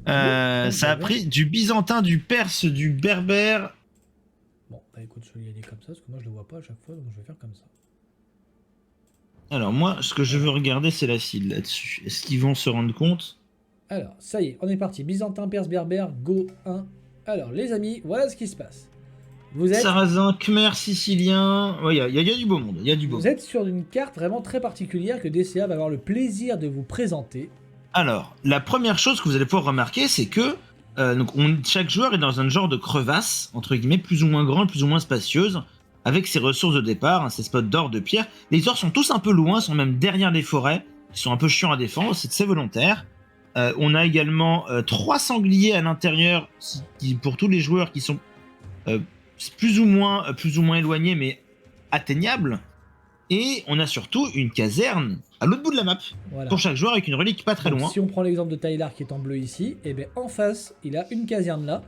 Ah bon? Ah, le Ça a berbère. pris du byzantin, du perse, du berbère. Bon, bah écoute, je vais y aller comme ça, parce que moi je le vois pas à chaque fois, donc je vais faire comme ça. Alors moi, ce que je veux Voilà. regarder, c'est la file là-dessus. Est-ce qu'ils vont se rendre compte? Alors, ça y est, on est parti. Byzantin, perse, berbère, go 1. Alors, les amis, voilà ce qui se passe. Vous êtes, Sarrasin, Khmer, Sicilien. Ouais, il y a du beau monde. Il y a du beau vous monde. êtes sur une carte vraiment très particulière que DCA va avoir le plaisir de vous présenter. Alors, la première chose que vous allez pouvoir remarquer, c'est que chaque joueur est dans un genre de crevasse, entre guillemets, plus ou moins grande, plus ou moins spacieuse, avec ses ressources de départ, hein, ses spots d'or, de pierre. Les ors sont tous un peu loin, sont même derrière les forêts, qui sont un peu chiants à défendre, c'est volontaire. On a également 3 sangliers à l'intérieur, pour tous les joueurs qui sont euh, plus ou moins éloignés, mais atteignables. Et on a surtout une caserne à l'autre bout de la map, pour Voilà. chaque joueur avec une relique pas très Donc, loin. si on prend l'exemple de Tylar qui est en bleu ici, et bien en face, il a une caserne là,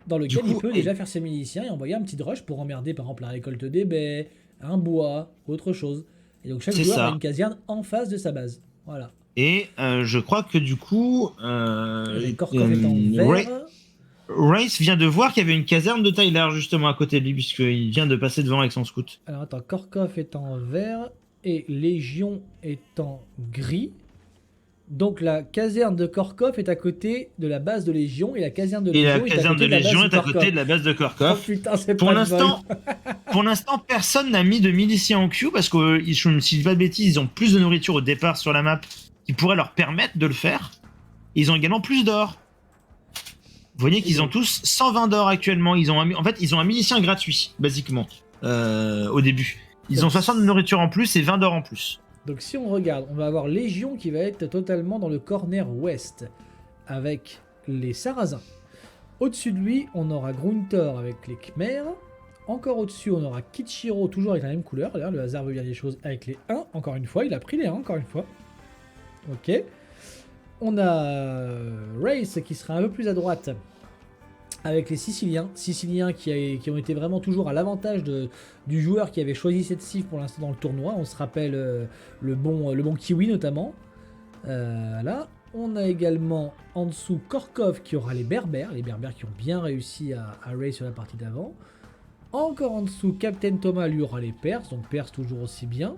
dans Du lequel il coup, peut déjà faire ses miliciens et envoyer un petit rush pour emmerder par exemple la récolte des baies, un bois, ou autre chose. Et donc, chaque c'est joueur a une ça. caserne en face de sa base. Voilà. Et je crois que du coup, Et bien Korkov est en vert. Race vient de voir qu'il y avait une caserne de Tyler justement à côté de lui, puisqu'il vient de passer devant avec son scout. Alors attends, Korkov est en vert et Légion est en gris. Donc la caserne de Korkov est à côté de la base de Légion et la caserne de Et la Légion est à caserne de côté de la base Légion de est à côté Korkov. de la base de Oh Korkov. putain, c'est Pour pas de bol. l'instant, pour l'instant, personne n'a mis de miliciens en queue parce que, je ne dis pas de bêtises, ils ont plus de nourriture au départ sur la map qui pourrait leur permettre de le faire. Ils ont également plus d'or. Vous voyez Et qu'ils ont donc, tous 120 d'or actuellement. En fait, ils ont un milicien gratuit, basiquement, au début. Ils ont donc, 60 de nourriture en plus et 20 d'or en plus. donc si on regarde, on va avoir Légion qui va être totalement dans le corner ouest avec les Sarrasins. Au-dessus de lui, on aura Gruntor avec les Khmers. Encore au-dessus, on aura Kichiro, toujours avec la même couleur. D'ailleurs, le hasard veut bien des choses avec les 1. Encore une fois, il a pris les 1, encore une fois. Ok. On a Race qui sera un peu plus à droite avec les Siciliens. Siciliens qui ont été vraiment toujours à l'avantage du joueur qui avait choisi cette cible pour l'instant dans le tournoi. On se rappelle le bon Kiwi notamment. Là, on a également en dessous Korkov qui aura les Berbères qui ont bien réussi à race sur la partie d'avant. Encore en dessous, Captain Thomas lui aura les Perses, donc Perses toujours aussi bien.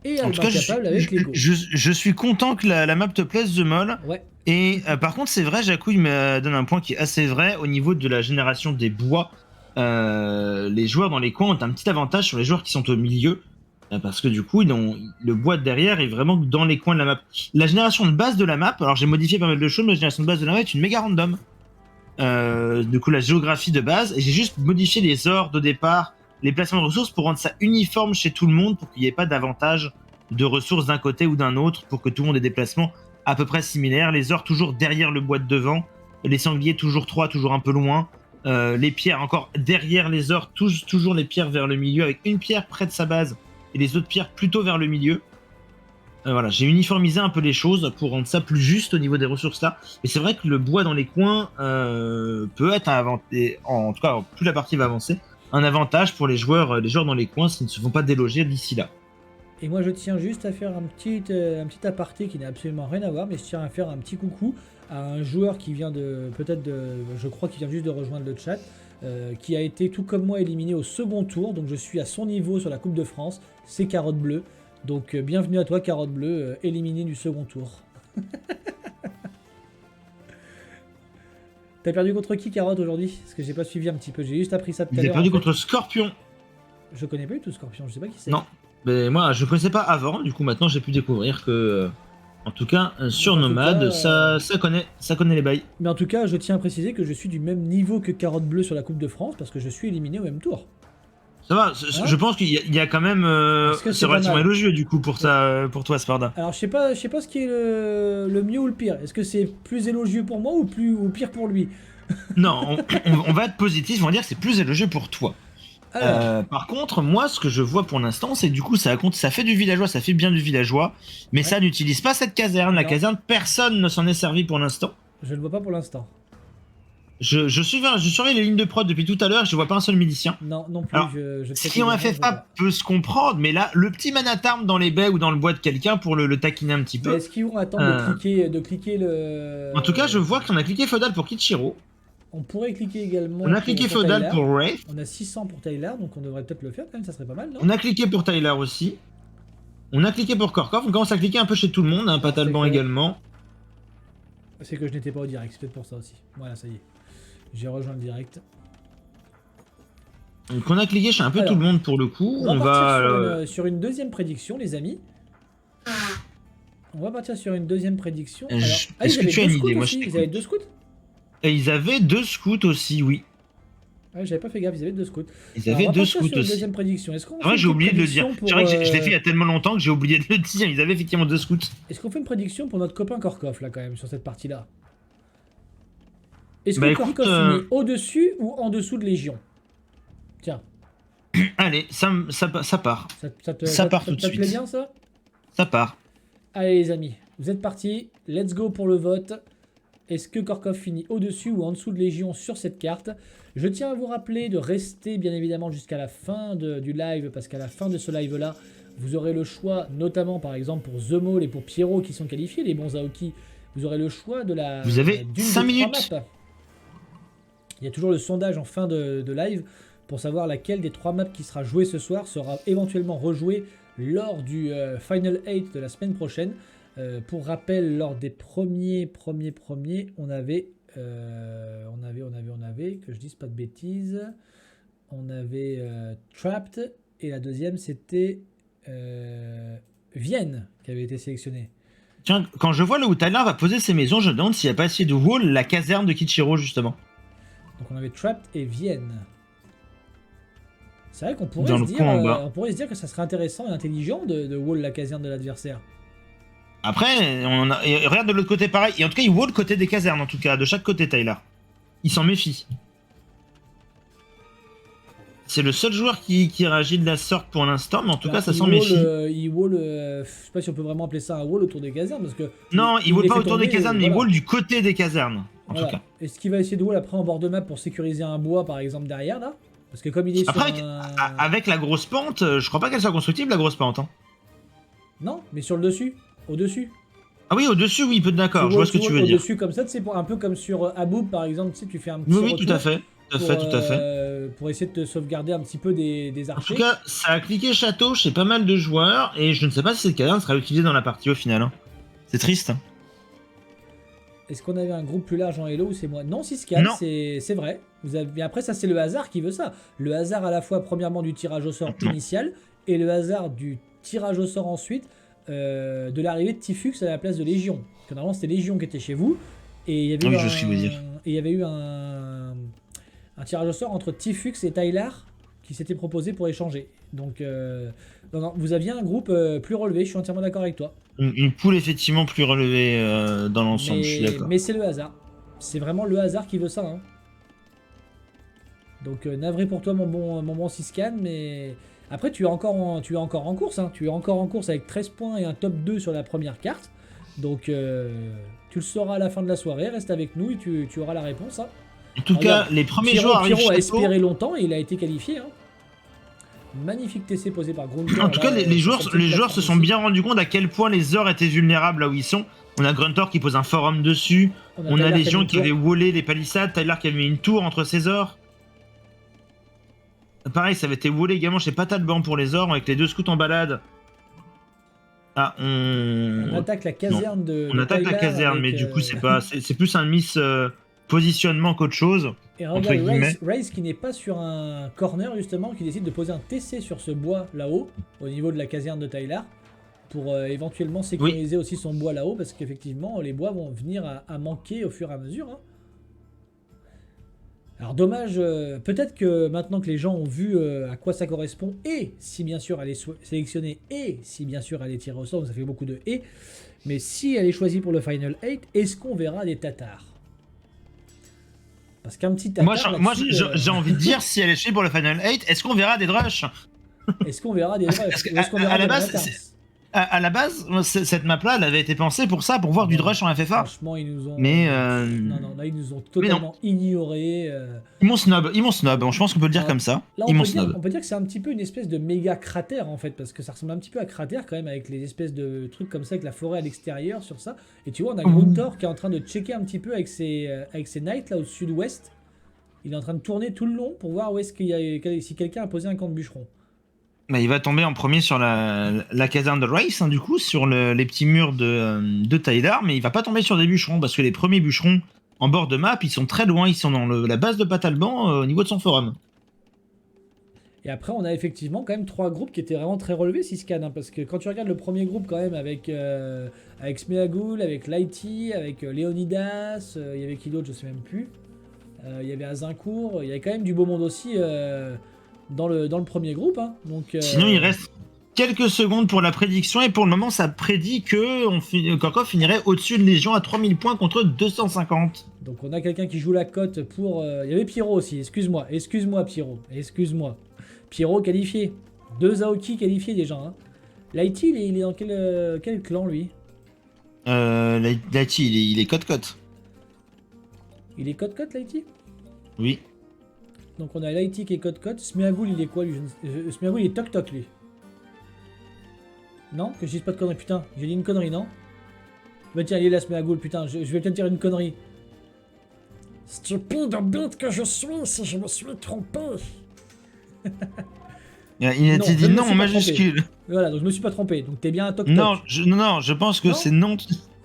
Et En tout Albin cas, Capable avec les Go. je suis content que la map te plaise, The Mall. Ouais, Et par contre, c'est vrai, Jacou, il me donne un point qui est assez vrai au niveau de la génération des bois. Les joueurs dans les coins ont un petit avantage sur les joueurs qui sont au milieu. Parce que du coup, le bois de derrière est vraiment dans les coins de la map. La génération de base de la map, alors j'ai modifié pas mal de choses, mais la génération de base de la map est une méga random. Du coup, la géographie de base, et j'ai juste modifié les ordres de départ, les placements de ressources pour rendre ça uniforme chez tout le monde, pour qu'il n'y ait pas d'avantage de ressources d'un côté ou d'un autre, pour que tout le monde ait des déplacements à peu près similaires. Les ors toujours derrière le bois de devant, les sangliers toujours 3, toujours un peu loin, les pierres encore derrière les ors, toujours les pierres vers le milieu, avec une pierre près de sa base et les autres pierres plutôt vers le milieu. Voilà, j'ai uniformisé un peu les choses pour rendre ça plus juste au niveau des ressources là. Mais c'est vrai que le bois dans les coins peut être en tout cas, plus la partie va avancer, un avantage pour les joueurs dans les coins s'ils ne se font pas déloger d'ici là. et moi je tiens juste à faire un petit aparté qui n'a absolument rien à voir, mais je tiens à faire un petit coucou à un joueur qui vient je crois qu'il vient juste de rejoindre le chat, qui a été tout comme moi éliminé au second tour, donc je suis à son niveau sur la Coupe de France, c'est Carotte Bleue. Donc bienvenue à toi Carotte Bleue, éliminé du second tour. T'as perdu contre qui Carotte aujourd'hui? Parce que j'ai pas suivi un petit peu, j'ai juste appris ça tout à Ils ont l'heure en perdu fait. contre Scorpion. Je connais pas du tout Scorpion, je sais pas qui c'est. Non. Mais moi, je ne connaissais pas avant, du coup maintenant j'ai pu découvrir que, en tout cas, Donc sur en tout cas, Nomade, ça connaît les bails. mais en tout cas, je tiens à préciser que je suis du même niveau que Carotte Bleue sur la Coupe de France parce que je suis éliminé au même tour. Ça va, Hein? je pense qu'il y a quand même, Est-ce que c'est c'est pas relativement mal? élogieux du coup pour Ouais. ça, pour toi Sparda. Alors je sais pas ce qui est le mieux ou le pire. Est-ce que c'est plus élogieux pour moi ou pire pour lui? Non, on va être positif, on va dire que c'est plus élogieux pour toi. Alors, Par contre, moi, ce que je vois pour l'instant, c'est que du coup, ça fait du villageois, ça fait bien du villageois, mais ouais, ça n'utilise pas cette caserne. La non, caserne, personne ne s'en est servi pour l'instant. je ne le vois pas pour l'instant. Je surveille les lignes de prod depuis tout à l'heure, je vois pas un seul milicien. Non, non plus. Alors, je Ce qui en fait FF1 peut se comprendre, mais là, le petit manatarm dans les baies ou dans le bois de quelqu'un pour le taquiner un petit Mais peu. est-ce qu'ils vont attendre de cliquer le. En tout cas, je vois qu'on a cliqué Feudal pour Kichiro. On pourrait cliquer également. On a cliqué pour Feudal Tyler. pour Wraith. On a 600 pour Tyler, donc on devrait peut-être le faire quand même, ça serait pas mal, non? On a cliqué pour Tyler aussi. On a cliqué pour Korkov. On commence à cliquer un peu chez tout le monde, hein, Patalban également. C'est que je n'étais pas au direct, c'est peut-être pour ça aussi. Voilà, ça y est. J'ai rejoint le direct. Donc on a cliqué chez un peu tout le monde pour le coup. On va partir sur une deuxième prédiction, les amis. On va partir sur une deuxième prédiction. Est-ce que tu as une idée? Moi, ils avaient 2 scouts. Et ils avaient 2 scouts aussi, oui. Ouais, j'avais pas fait gaffe, ils avaient 2 scouts. Ils avaient 2 scouts aussi. Deuxième prédiction. Est-ce qu'on j'ai oublié de le dire. C'est vrai que je l'ai fait il y a tellement longtemps que j'ai oublié de le dire. Ils avaient effectivement 2 scouts. Est-ce qu'on fait une prédiction pour notre copain Korkov là quand même sur cette partie-là? Est-ce que Korkov finit au-dessus ou en dessous de Légion? Tiens. Allez, ça part. Ça part tout de suite. Ça te plaît bien ça? Ça part. Allez les amis, vous êtes partis. Let's go pour le vote. Est-ce que Korkov finit au-dessus ou en dessous de Légion sur cette carte? Je tiens à vous rappeler de rester bien évidemment jusqu'à la fin du live, parce qu'à la fin de ce live-là, vous aurez le choix, notamment par exemple pour The Maul et pour Pierrot qui sont qualifiés, les bons Aoki, vous aurez le choix de la... Vous avez 5 minutes. Il y a toujours le sondage en fin de live pour savoir laquelle des 3 maps qui sera jouée ce soir sera éventuellement rejouée lors du Final 8 de la semaine prochaine. Pour rappel, lors des premiers, on avait, que je dise pas de bêtises, on avait Trapped, et la deuxième c'était Vienne qui avait été sélectionnée. Tiens, quand je vois là où Tyler va poser ses maisons, je me demande s'il n'y a pas essayé de wall la caserne de Kichiro justement. Donc on avait Trapped et Vienne. C'est vrai qu'on pourrait, se dire que ça serait intéressant et intelligent de wall la caserne de l'adversaire. Après, regarde de l'autre côté pareil. Et en tout cas, il wall côté des casernes, en tout cas, de chaque côté, Tyler. Il s'en méfie. C'est le seul joueur qui réagit de la sorte pour l'instant, mais en tout cas, ça s'en méfie. Il wall, je sais pas si on peut vraiment appeler ça un wall autour des casernes, parce que... Non, il wall pas autour des casernes, mais il wall du côté des casernes, en tout cas. Est-ce qu'il va essayer de wall après en bord de map pour sécuriser un bois, par exemple, derrière, là? Parce que comme il est après, avec la grosse pente, je crois pas qu'elle soit constructible, la grosse pente. Hein. Non, mais sur le dessus. Au-dessus. Ah oui, au-dessus, oui, peut-être d'accord, je vois ce que tu veux dire. Au-dessus comme ça, c'est un peu comme sur Aboub, par exemple, tu sais, tu fais un petit Oui, tout à fait. Tout à fait. Pour essayer de te sauvegarder un petit peu des archers. En tout cas, ça a cliqué château chez pas mal de joueurs, et je ne sais pas si cette caserne sera utilisée dans la partie au final. Hein. C'est triste. Est-ce qu'on avait un groupe plus large en Hello ou c'est moi? Non, Siscan, c'est vrai. Mais après, ça, c'est le hasard qui veut ça. Le hasard à la fois, premièrement, du tirage au sort initial, et le hasard du tirage au sort ensuite, de l'arrivée de Tifux à la place de Légion. Parce que normalement, c'était Légion qui était chez vous, et il y avait eu un tirage au sort entre Tifux et Tyler qui s'était proposé pour échanger. Donc, non, vous aviez un groupe plus relevé, je suis entièrement d'accord avec toi. Une poule effectivement plus relevée dans l'ensemble, je suis d'accord. Mais c'est le hasard. C'est vraiment le hasard qui veut ça. Hein. Donc navré pour toi mon bon Siscan, mais après tu es encore en course. Hein. Tu es encore en course avec 13 points et un top 2 sur la première carte. Donc tu le sauras à la fin de la soirée, reste avec nous et tu auras la réponse. Hein. En tout cas, les premiers joueurs arrivent. Pierrot a espéré longtemps et il a été qualifié. Hein. Magnifique TC posé par Grunter. En tout cas, les joueurs se sont bien rendus compte à quel point les ors étaient vulnérables là où ils sont. On a Grunter qui pose un forum dessus. On a Légion qui avait wallé les palissades. Tyler qui avait mis une tour entre ses ors. Pareil, ça avait été wallé également chez Patalban pour les ors avec les 2 scouts en balade. Ah, on attaque la caserne de. On attaque la caserne, mais du coup, c'est plus un miss positionnement qu'autre chose. Et regarde, Raze qui n'est pas sur un corner justement, qui décide de poser un TC sur ce bois là-haut, au niveau de la caserne de Tyler, pour éventuellement sécuriser aussi son bois là-haut, parce qu'effectivement les bois vont venir à manquer au fur et à mesure. Hein. Alors dommage, peut-être que maintenant que les gens ont vu à quoi ça correspond, et si bien sûr elle est sélectionnée, et si bien sûr elle est tirée au sort, ça fait beaucoup de et, mais si elle est choisie pour le Final 8, est-ce qu'on verra des Tatars? Parce qu'un petit Tatar. Moi j'ai envie de dire, si elle est choisie pour le Final 8, est-ce qu'on verra des drushs? Est-ce qu'on verra des drushs? À la base, à la base, cette map-là, elle avait été pensée pour ça, pour voir du Non, drush en FFA. Franchement, ils nous ont. Mais Non, là, ils nous ont mais non, totalement ignorés. ils m'ont snob. Bon, je pense qu'on peut le dire Alors, comme ça. là, Ils m'ont snob. on peut dire que c'est un petit peu une espèce de méga cratère en fait, parce que ça ressemble un petit peu à cratère quand même, avec les espèces de trucs comme ça, avec la forêt à l'extérieur sur ça. Et tu vois, on a Gruntor qui est en train de checker un petit peu avec ses knights là au sud-ouest. Il est en train de tourner tout le long pour voir où est-ce qu'il y a, si quelqu'un a posé un camp de bûcheron. Bah, il va tomber en premier sur la caserne de Race, hein, du coup, sur les petits murs de Tyler, mais il va pas tomber sur des bûcherons, parce que les premiers bûcherons en bord de map, ils sont très loin, ils sont dans la base de Patalban, au niveau de son forum. Et après, on a effectivement quand même 3 groupes qui étaient vraiment très relevés, Siscan, hein, parce que quand tu regardes le premier groupe quand même avec Smeagol, avec Lighty, avec Léonidas, il y avait qui d'autre, je sais même plus. Il y avait Azincourt, il y avait quand même du beau monde aussi dans le premier groupe. Hein. Donc, Sinon, il reste quelques secondes pour la prédiction, et pour le moment, ça prédit que Korkov finirait au-dessus de Légion à 3000 points contre 250. Donc on a quelqu'un qui joue la cote pour... Il y avait Pyro aussi, excuse-moi Pyro, excuse-moi. Pyro qualifié, 2 Aoki qualifiés déjà. Hein. Lighty, il est dans quel clan lui? Lighty, il est cote-cote. Il est cote-cote Lighty? Oui. Donc on a Lighty qui est cote-cote, Smeagol il est quoi lui? Smeagol il est toc-toc lui. Non? Que je dise pas de conneries, putain, j'ai dit une connerie, non? Bah tiens, il est là Smeagol, putain, je vais peut-être dire une connerie. Stupide bête que je suis si je me suis trompé. Il a Non, dit je ne me non suis en pas majuscule. trompé. Voilà, donc je me suis pas trompé, donc t'es bien un toc-toc. Non, je pense que Non c'est non.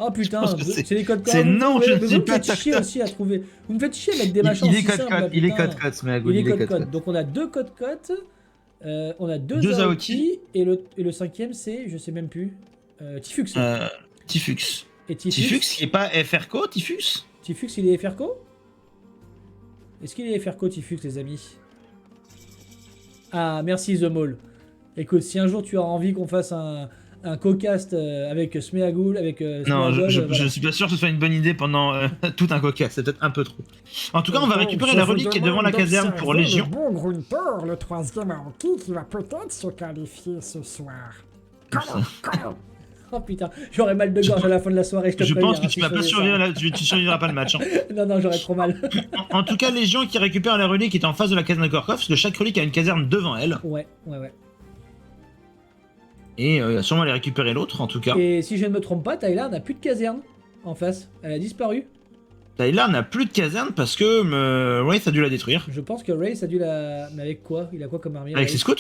Oh putain, pense que c'est les codes c'est non, je ne suis pas Vous me faites chier toc-toc. aussi à trouver. Vous me faites chier avec des machins Il est aussi simples, là, cote-cote, il est putain. cote-cote, Smeagol, Il est il est cote-cote. cote-cote. Donc on a 2 codes-cotes, on a 2 Deux Aoki, et le cinquième c'est, je sais même plus, Tifux. Tifux. Et Tifux qui est pas FRCO, Tifux? Tifux il est FRCO? Est-ce qu'il est FRCO Tifux les amis? Ah merci The Mall. Écoute, si un jour tu as envie qu'on fasse un co-cast avec Smeagol, avec Non, Smeagol, je voilà. suis pas sûr que ce soit une bonne idée pendant tout un coca, c'est peut-être un peu trop. En tout cas, on va récupérer la relique qui est devant la caserne pour Légion. Le bon Gruntor, le 3e Aoki, qui va peut-être se qualifier ce soir. Comment? Oh putain, j'aurais mal de gorge à la fin de la soirée, je te Je préviens, pense que hein, tu si vas je pas faisais survivre, tu survivras pas le match. Hein. ça. Non, j'aurais trop mal. En tout cas, Légion qui récupère la relique est en face de la caserne de Korkov, parce que chaque relique a une caserne devant elle. Ouais. Et il va sûrement aller récupérer l'autre, en tout cas. Et si je ne me trompe pas, Tyler n'a plus de caserne en face. Elle a disparu. Tyler n'a plus de caserne parce que Wraith a dû la détruire. Je pense que Race a dû la... Mais avec quoi? Il a quoi comme armure? Avec ses scouts.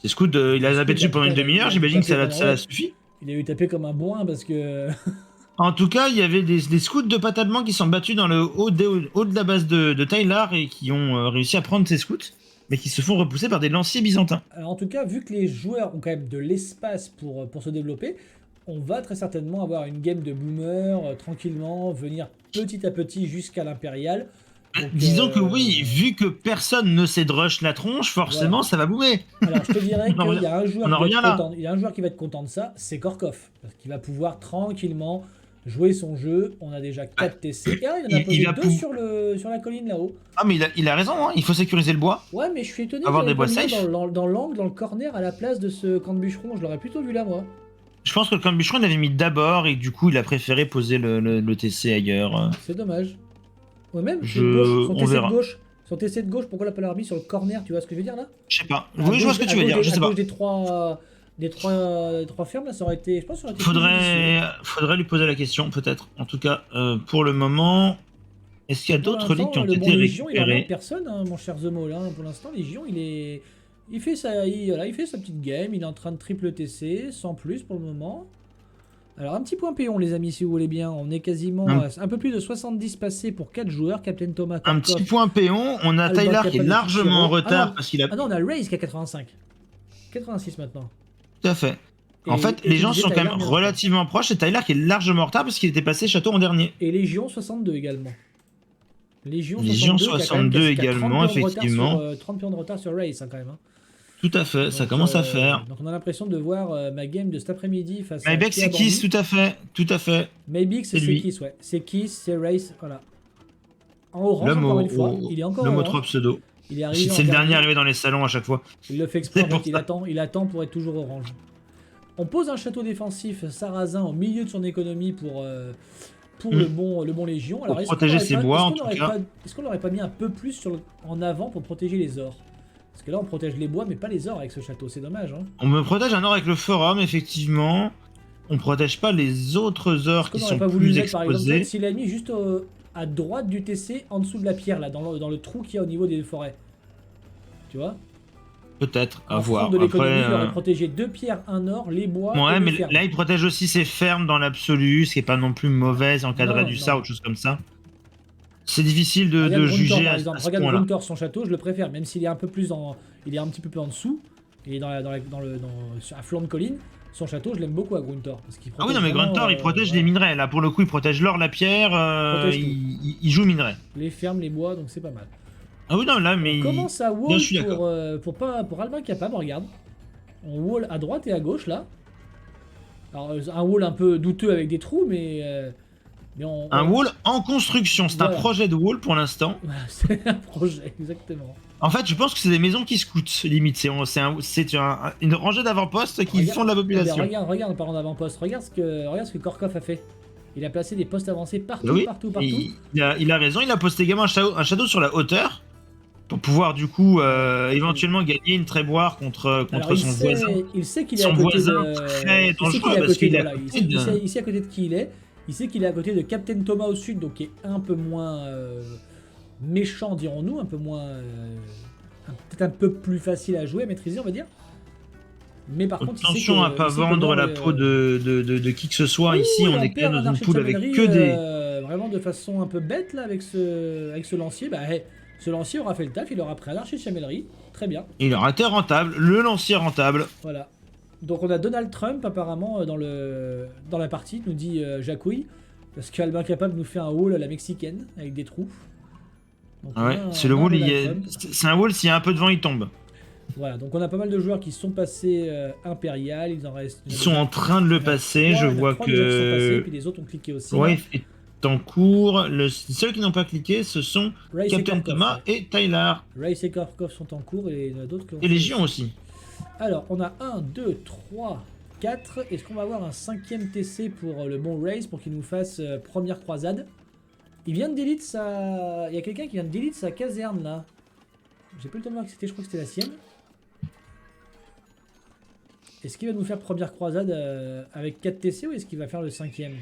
Ses scouts, il a zappé dessus pendant une demi-heure, j'imagine que ça l'a suffi. Il a eu tapé comme un bourrin parce que... En tout cas, il y avait des scouts de Patalban qui sont battus dans le haut de la base de Tyler et qui ont réussi à prendre ces scouts, mais qui se font repousser par des lanciers byzantins. Alors en tout cas, vu que les joueurs ont quand même de l'espace pour se développer, on va très certainement avoir une game de boomer tranquillement, venir petit à petit jusqu'à l'impérial. Donc, Disons que oui, vu que personne ne sait drush la tronche, forcément ça va boomer. Alors je te dirais qu'il y a un joueur qui va être content de ça, c'est Korkov. Parce qu'il va pouvoir tranquillement jouer son jeu. On a déjà 4 TC. Et ah, il en a posé 2 sur la colline là-haut. Ah mais il a raison, hein. Il faut sécuriser le bois. Ouais, mais je suis étonné Avoir qu'il des bois ait pas mis safe. dans l'angle, dans le corner à la place de ce camp de bûcheron. Je l'aurais plutôt vu là, moi. Je pense que le camp de bûcheron il l'avait mis d'abord et du coup il a préféré poser le TC ailleurs. C'est dommage. Ouais, même son TC de gauche, pourquoi l'a pas l'avoir mis sur le corner, tu vois ce que je veux dire là? Je sais pas. Oui, je vois ce que tu veux dire, je sais pas. Des trois fermes là, ça aurait été. Je pense que ça aurait été Faudrait lui poser la question, peut-être. En tout cas, pour le moment, est-ce qu'il y a d'autres reliques qui ont été Légion, il récupérées? en a personne, hein, mon cher The Maul. Hein. Pour l'instant, Légion, il fait sa petite game, il est en train de triple TC, sans plus pour le moment. Alors, un petit point péon, les amis, si vous voulez bien. On est quasiment à un peu plus de 70 passés pour 4 joueurs. Captain Thomas, Un petit point péon, on a Alba, Tyler qui est Captain largement en Pyro. retard parce qu'il a... Ah non, on a Raze qui a 85. 86 maintenant. Tout à fait. En fait, les gens sont quand même relativement proches et Tyler qui est largement en retard parce qu'il était passé château en dernier. Et Légion 62 également. Légion 62 également, effectivement. 30 pions de retard sur Raze, hein, quand même. Hein. Tout à fait, ça commence à faire. Donc on a l'impression de voir ma game de cet après-midi face à... Maybex c'est Kiss, tout à fait. Maybex c'est Kiss, ouais. C'est Kiss, c'est Race, voilà. En orange, encore une fois. Il est encore l'homme aux orange. 3 pseudo. Il est arrivé c'est le dernier arrivé dans les salons à chaque fois. Il le fait exprès, il attend pour être toujours orange. On pose un château défensif sarrasin au milieu de son économie pour le bon Légion. Alors, protéger ses bois, en tout cas. Est-ce qu'on l'aurait pas mis un peu plus en avant pour protéger les ors? Parce que là, on protège les bois, mais pas les ors avec ce château. C'est dommage, hein. On me protège un or avec le forum, effectivement. On protège pas les autres ors qui sont plus exposés. Par exemple, s'il a mis juste à droite du TC, en dessous de la pierre, là, dans le trou qu'il y a au niveau des forêts. Tu vois? Peut-être, à en voir. De l'économie, Après, il aurait protégé 2 pierres, 1 or, les bois. Ouais, mais fermes. là, il protège aussi ses fermes dans l'absolu, ce qui est pas non plus mauvais, encadrer du ça, autre chose comme ça. C'est difficile de juger à ce point-là. Regarde Gruntor, son château, je le préfère, même s'il est un peu plus il est un petit peu plus en dessous. Il est à flanc de colline. Son château, je l'aime beaucoup à Gruntor. Ah oui, non, mais Gruntor, il protège les minerais. Là, pour le coup, il protège l'or, la pierre, il joue minerais. Les fermes, les bois, donc c'est pas mal. Ah oui, non, là, mais. On commence à wall pour Albin Capable, regarde. On wall à droite et à gauche, là. Alors, un wall un peu douteux avec des trous, mais un wall en construction, c'est un projet de wall pour l'instant. C'est un projet, exactement. En fait, je pense que c'est des maisons qui scoutent, limite. C'est une rangée d'avant-postes qui font de la population. Regarde, en parlant d'avant-poste, regarde ce que Korkov a fait. Il a placé des postes avancés partout, partout. Il a raison, il a posté également un château sur la hauteur pour pouvoir du coup éventuellement gagner une tréboire contre son voisin. Il sait qu'il est à côté très dangereux parce qu'il est il sait à côté de qui il est. Il sait qu'il est à côté de Captain Thomas au sud, donc qui est un peu moins méchant, dirons-nous, un peu moins, peut-être un peu plus facile à jouer, à maîtriser, on va dire. Mais par contre, attention à pas vendre la peau de qui que ce soit. Ici, on est quand même dans une poule avec que des. Vraiment de façon un peu bête là avec ce lancier. Ce lancier aura fait le taf, il aura pris un archer de chamellerie. Très bien. Il aura été rentable, le lancier rentable. Voilà. Donc on a Donald Trump apparemment dans la partie, nous dit Jacouille. Parce qu'Albin Capable nous fait un wall à la mexicaine avec des trous. Donc, ouais, c'est le wall, c'est un wall, s'il y a un peu de vent, il tombe. Voilà, donc on a pas mal de joueurs qui sont passés Impérial, il en reste... Ils sont en train de le passer, je vois que... Qui sont passés, puis les autres ont cliqué aussi. Ouais, est en cours. Les seuls qui n'ont pas cliqué, ce sont Captain Thomas et Tyler. Race et Korkov sont en cours et il y en a d'autres qui ont... Et Légion aussi. Alors, on a 1, 2, 3, 4. Est-ce qu'on va avoir un 5ème TC pour le bon Race pour qu'il nous fasse première croisade? Il vient de delete sa... Il y a quelqu'un qui vient de delete sa caserne là. J'ai pas le temps de voir que c'était, je crois que c'était la sienne. Est-ce qu'il va nous faire première croisade avec 4 TC ou est-ce qu'il va faire le 5ème?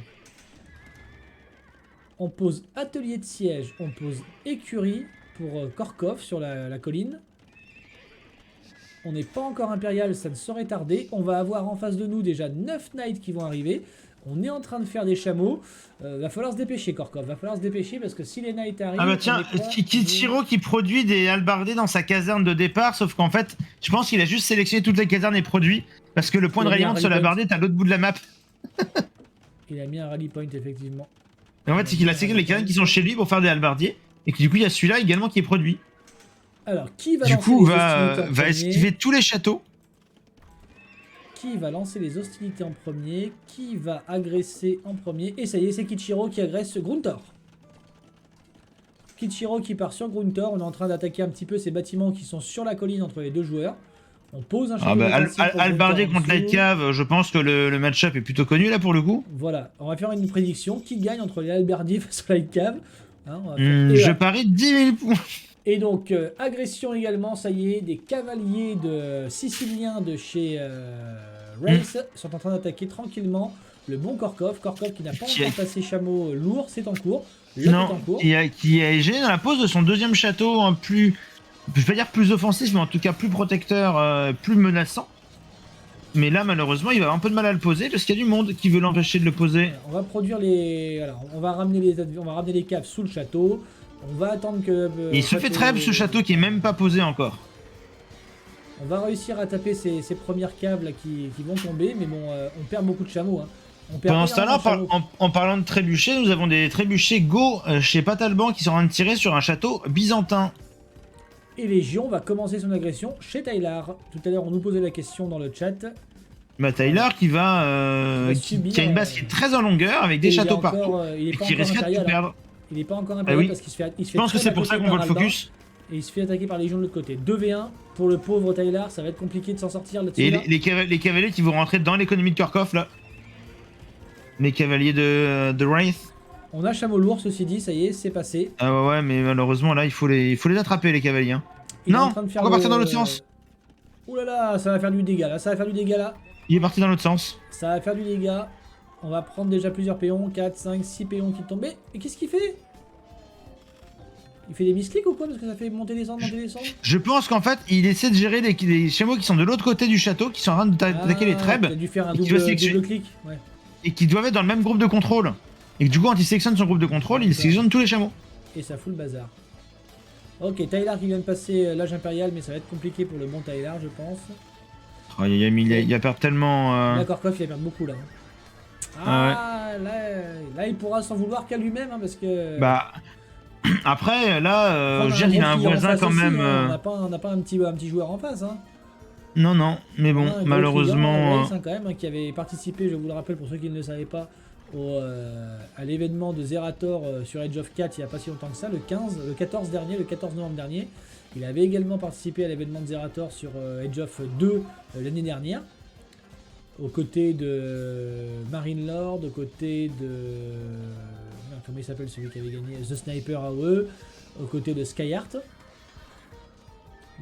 On pose atelier de siège, on pose écurie pour Korkov sur la colline. On n'est pas encore impérial, ça ne saurait tarder. On va avoir en face de nous déjà 9 knights qui vont arriver. On est en train de faire des chameaux. Va falloir se dépêcher, Korkov. Va falloir se dépêcher parce que si les knights arrivent... Ah bah tiens, Kichiro qui produit des halbardiers dans sa caserne de départ, sauf qu'en fait, je pense qu'il a juste sélectionné toutes les casernes et produits parce que le point de ralliement de ce halbardier est à l'autre bout de la map. Il a mis un rally point, effectivement. Et en fait, c'est qu'il a sélectionné les casernes qui sont chez lui pour faire des halbardiers et que du coup, il y a celui-là également qui est produit. Alors, qui va du coup, va esquiver tous les châteaux. Qui va lancer les hostilités en premier? Qui va agresser en premier? Et ça y est, c'est Kichiro qui agresse Gruntor. Kichiro qui part sur Gruntor. On est en train d'attaquer un petit peu ces bâtiments qui sont sur la colline entre les deux joueurs. On pose un château. Halbardier contre Light Cave, je pense que le match-up est plutôt connu là pour le coup. Voilà, on va faire une prédiction. Qui gagne entre les Halbardiers face au Light Cave? Je parie 10 000 points. Et donc, agression également, ça y est, des cavaliers de Siciliens de chez Race sont en train d'attaquer tranquillement le bon Korkov. Korkov qui n'a pas encore passé chameau lourd, c'est en cours. Qui est gêné dans la pose de son deuxième château, je vais pas dire plus offensif, mais en tout cas plus protecteur, plus menaçant. Mais là, malheureusement, il va avoir un peu de mal à le poser parce qu'il y a du monde qui veut l'empêcher de le poser. On va produire on va ramener les caves sous le château. On va attendre que... il se fait trêve ce château qui est même pas posé encore. On va réussir à taper ces premières caves là qui vont tomber, mais bon, on perd beaucoup de chameaux. Hein. Pendant ce temps-là, en parlant de trébuchets, nous avons des trébuchets Go chez Patalban qui sont en train de tirer sur un château byzantin. Et Légion va commencer son agression chez Tyler. Tout à l'heure, on nous posait la question dans le chat. Bah Tyler qui a une base qui est très en longueur avec des châteaux partout et qui risque de tout perdre. Il est pas encore impérial parce qu'il se fait Je pense que c'est pour ça qu'on voit le focus. Et il se fait attaquer par les légions de l'autre côté. 2v1 pour le pauvre Tyler, ça va être compliqué de s'en sortir là-dessus. Et là. les cavaliers qui vont rentrer dans l'économie de Kurkov là. Les cavaliers de Wraith. On a chameau lourd, ceci dit, ça y est, c'est passé. Ah ouais, mais malheureusement là, il faut les attraper les cavaliers. Hein. Il est Non, en train de faire on va partir dans l'autre sens. Ouh là là, ça va faire du dégât là, ça va faire du dégât là. Il est parti dans l'autre sens. Ça va faire du dégât. On va prendre déjà plusieurs péons, 4, 5, 6 péons qui tombent. Mais qu'est-ce qu'il fait? Il fait des misclics ou quoi? Parce que ça fait monter, descendre, monter, descendre. Je pense qu'en fait, il essaie de gérer les chameaux qui sont de l'autre côté du château, qui sont en train d'attaquer les trèbes. Il a dû faire un et qui doit double clic. Ouais. Et qui doivent être dans le même groupe de contrôle. Et que du coup, quand il sélectionne son groupe de contrôle, il sélectionne tous les chameaux. Et ça fout le bazar. Ok, Tyler qui vient de passer l'âge impérial, mais ça va être compliqué pour le bon Tyler, je pense. Oh, il a perdu tellement. D'accord, Koff, il va perdre beaucoup là. Ah, là, il pourra s'en vouloir qu'à lui-même, hein, parce que. Bah. Après, là, je veux dire, il a un voisin quand même. Hein, on n'a pas un petit joueur en face. Hein. Non, non, mais bon, malheureusement. Quand même, hein, qui avait participé, je vous le rappelle pour ceux qui ne le savaient pas, à l'événement de Zerator sur Age of 4 il n'y a pas si longtemps que ça, le 14 novembre dernier. Il avait également participé à l'événement de Zerator sur Age of 2 l'année dernière, aux côtés de Marine Lord, aux côtés de... Comment il s'appelle celui qui avait gagné The Sniper AOE, aux côtés de Skyheart.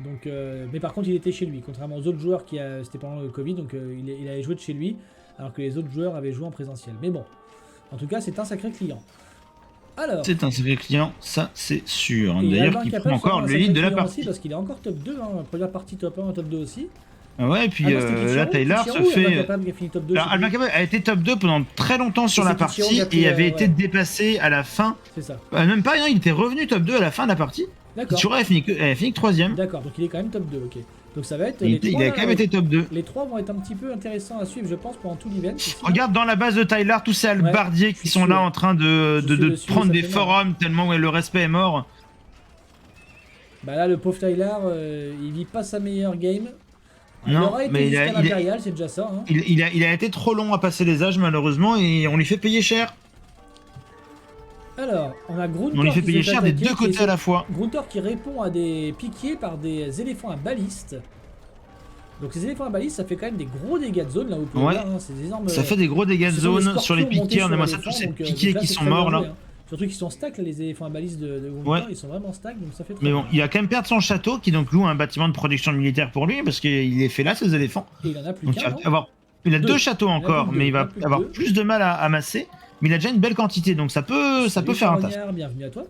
Donc, mais par contre il était chez lui, contrairement aux autres joueurs c'était pendant le Covid, donc il avait joué de chez lui, alors que les autres joueurs avaient joué en présentiel. Mais bon, en tout cas c'est un sacré client. Alors, c'est un sacré client, ça c'est sûr. Et d'ailleurs qui prend encore le lead de la partie. Aussi parce qu'il est encore top 2, hein, première partie top 1, top 2 aussi. Ah ouais, et puis là Tyler se fait... Alban Capable a été top 2 pendant très longtemps sur la partie et avait été dépassé à la fin. C'est ça. Même pas, non, il était revenu top 2 à la fin de la partie. D'accord. Sur elle fini que 3ème. D'accord, donc il est quand même top 2, ok. Donc ça va être... Il a quand même été top 2. Les 3 vont être un petit peu intéressants à suivre, je pense, pendant tout l'event. Regarde dans la base de Tyler, tous ces halbardiers qui sont là en train de prendre des forums tellement le respect est mort. Bah là, le pauvre Tyler, il vit pas sa meilleure game. Non, il aura été jusqu'à l'Impérial, c'est déjà ça. Hein. Il a été trop long à passer les âges malheureusement et on lui fait payer cher. Alors, on a Gruntor. On lui fait payer cher des deux côtés à la fois. Gruntor qui répond à des piquiers par des éléphants à balistes. Donc ces éléphants à balistes, ça fait quand même des gros dégâts de zone là où vous pouvez voir, hein, c'est énormes. Ça fait des gros dégâts de zone sur les piquiers, on aimerait ça tous ces piquiers qui sont morts là. Hein. Surtout qu'ils sont stack là, les éléphants à balistes de Gruntor, ils sont vraiment stack, donc ça fait très Mais bon, il a quand même perdu son château qui donc loue un bâtiment de production militaire pour lui parce qu'il est fait là ces éléphants. Et il en a plus donc qu'un. Il a deux châteaux encore, mais il va avoir plus de mal à amasser. Mais il a déjà une belle quantité, donc ça peut faire un tas. Bienvenue à toi.